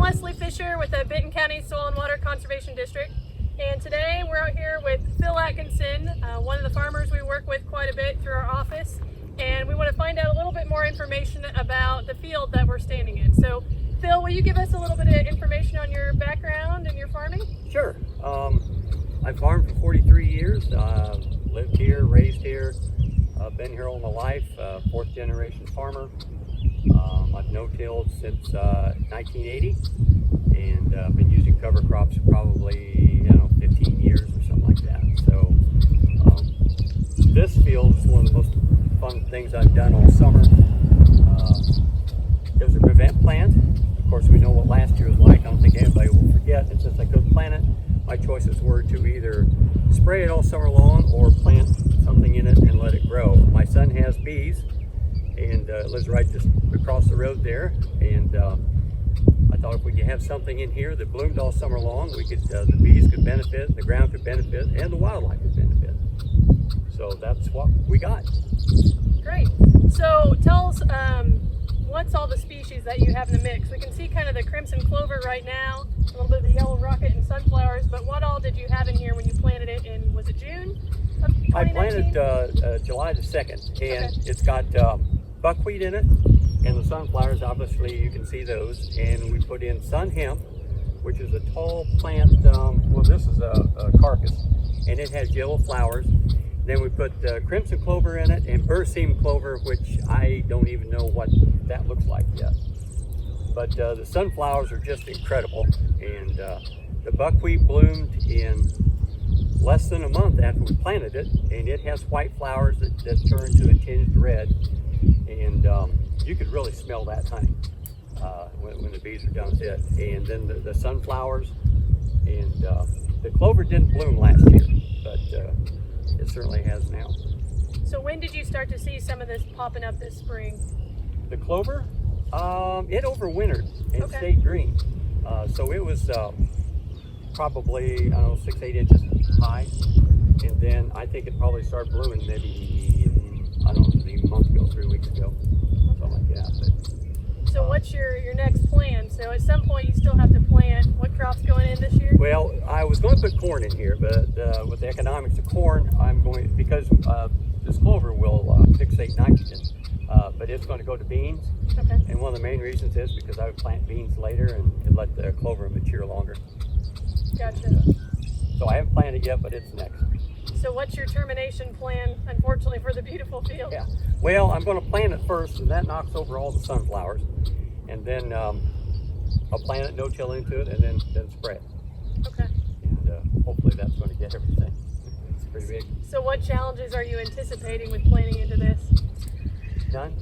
Leslie Fisher with the Benton County Soil and Water Conservation District, and today we're out here with Phil Atkinson, one of the farmers we work with quite a bit through our office, and we want to find out a little bit more information about the field that we're standing in. So Phil, will you give us a little bit of information on your background and your farming? Sure. I farmed for 43 years, lived here, raised here, been here all my life, fourth generation farmer. I've no-tilled since 1980, and been using cover crops for probably 15 years or something like that. So this field is one of the most fun things I've done all summer. It was a prevent plant. Of course, we know what last year was like. I don't think anybody will forget. And since I couldn't plant it, my choices were to either spray it all summer long or plant something in it and let it grow. My son has bees and lives right just across the road there. And I thought if we could have something in here that bloomed all summer long, we could, the bees could benefit, the ground could benefit, and the wildlife could benefit. So that's what we got. Great. So tell us, what's all the species that you have in the mix? We can see kind of the crimson clover right now, a little bit of the yellow rocket and sunflowers, but what all did you have in here when you planted it in, was it June of 2019? I planted July the 2nd, and It's got buckwheat in it, and the sunflowers, obviously you can see those, and we put in sun hemp, which is a tall plant. Well, this is a carcass, and it has yellow flowers. Then we put crimson clover in it and berseem clover, which I don't even know what that looks like yet. But the sunflowers are just incredible, and the buckwheat bloomed in less than a month after we planted it, and it has white flowers that turn to a tinged red, and you could really smell that honey when the bees are done with it. And then the sunflowers, and the clover didn't bloom last year, but it certainly has now. So when did you start to see some of this popping up this spring? The clover, it overwintered and stayed green. So it was probably, 6-8 inches high. And then I think it probably started blooming maybe, maybe a month ago, 3 weeks ago, something like that. But, so what's your next plan? So at some point you still have to plant. What crop's going in this year? Well, I was going to put corn in here, but with the economics of corn, I'm going, because this clover will fixate nitrogen, but it's going to go to beans. Okay. And one of the main reasons is because I would plant beans later and let the clover mature longer. Gotcha. So I haven't planted yet, but it's next. So what's your termination plan, unfortunately, for the beautiful field? Yeah. Well, I'm going to plant it first, and that knocks over all the sunflowers. And then I'll plant it, no-till into it, and then spray it. Okay. And hopefully that's going to get everything. It's pretty big. So what challenges are you anticipating with planting into this? None.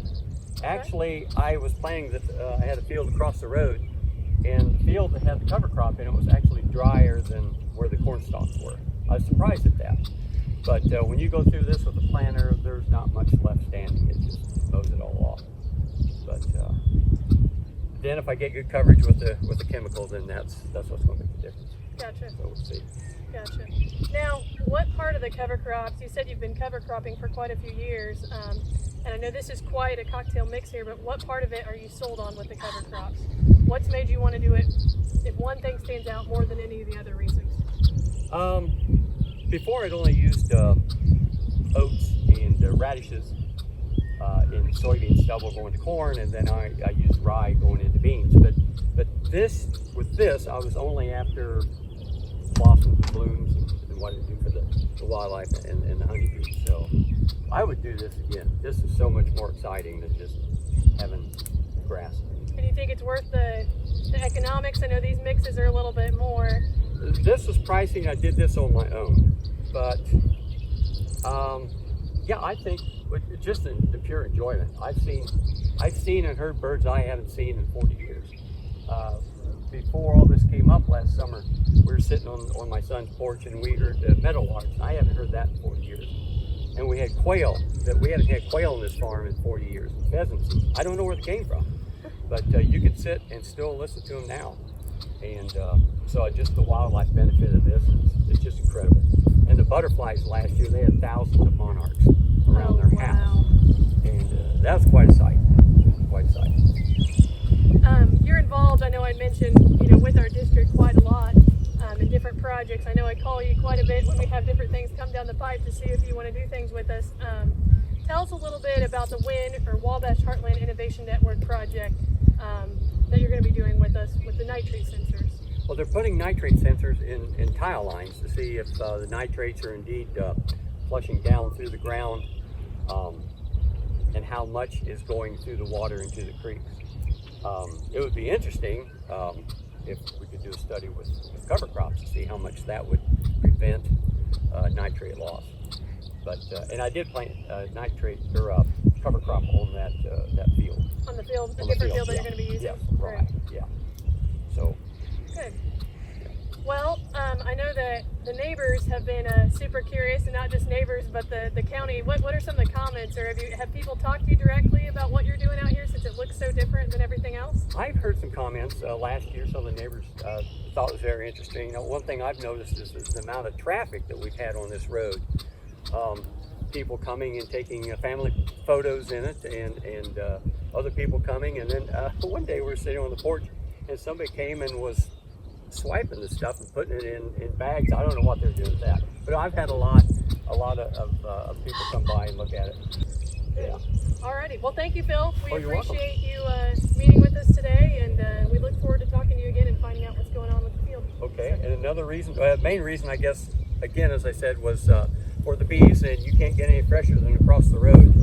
Actually, I was planting that I had a field across the road, and the field that had the cover crop in it was actually drier than where the corn stalks were. I was surprised at that. But when you go through this with a planter, there's not much left standing. It just mows it all off. But then if I get good coverage with the chemicals, then that's what's going to make the difference. Gotcha. So we'll see. Gotcha. Now, what part of the cover crops, you said you've been cover cropping for quite a few years, and I know this is quite a cocktail mix here, but what part of it are you sold on with the cover crops? What's made you want to do it, if one thing stands out more than any of the other reasons? Before I'd only used oats and radishes in soybean stubble going to corn, and then I used rye going into beans. But with this, I was only after blossoms and blooms and what it do for the wildlife and the honeybees. So I would do this again. This is so much more exciting than just having grass. And do you think it's worth the economics? I know these mixes are a little bit more. This was pricing. I did this on my own, but yeah, I think it's just the pure enjoyment. I've seen and heard birds I haven't seen in 40 years. Before all this came up last summer, we were sitting on my son's porch and we heard meadowlarks. I haven't heard that in 40 years. And we had quail. We haven't had quail on this farm in 40 years. Pheasants. I don't know where they came from, but you can sit and still listen to them now. And so just the wildlife benefit of this is just incredible. And the butterflies last year, they had thousands of monarchs around their house. And that was quite a sight. Quite a sight. You're involved, I know I mentioned with our district quite a lot in different projects. I know I call you quite a bit when we have different things come down the pipe to see if you want to do things with us. Tell us a little bit about the WIN, or Wabash Heartland Innovation Network project that you're going to be doing with us with the nitrate sensors. Well, they're putting nitrate sensors in tile lines to see if the nitrates are indeed flushing down through the ground, and how much is going through the water into the creeks. It would be interesting if we could do a study with cover crops to see how much that would prevent nitrate loss. But and I did plant nitrate or cover crop on that field. On the field, the different field that you're going to be using. Yes, right. Yeah. So. Good. Well, I know that the neighbors have been super curious, and not just neighbors, but the county. What are some of the comments, or have people talked to you directly about what you're doing out here, since it looks so different than everything else? I've heard some comments last year. Some of the neighbors thought it was very interesting. You know, one thing I've noticed is the amount of traffic that we've had on this road. People coming and taking family photos in it, and other people coming. And then one day we were sitting on the porch, and somebody came and was swiping the stuff and putting it in bags. I don't know what they're doing with that, but I've had a lot of people come by and look at it. Yeah. Alrighty. Well, thank you, Phil. We you're appreciate you meeting with us today, and we look forward to talking to you again and finding out what's going on with the field. Okay. And another reason, main reason, I guess, again, as I said, was for the bees, and you can't get any fresher than across the road.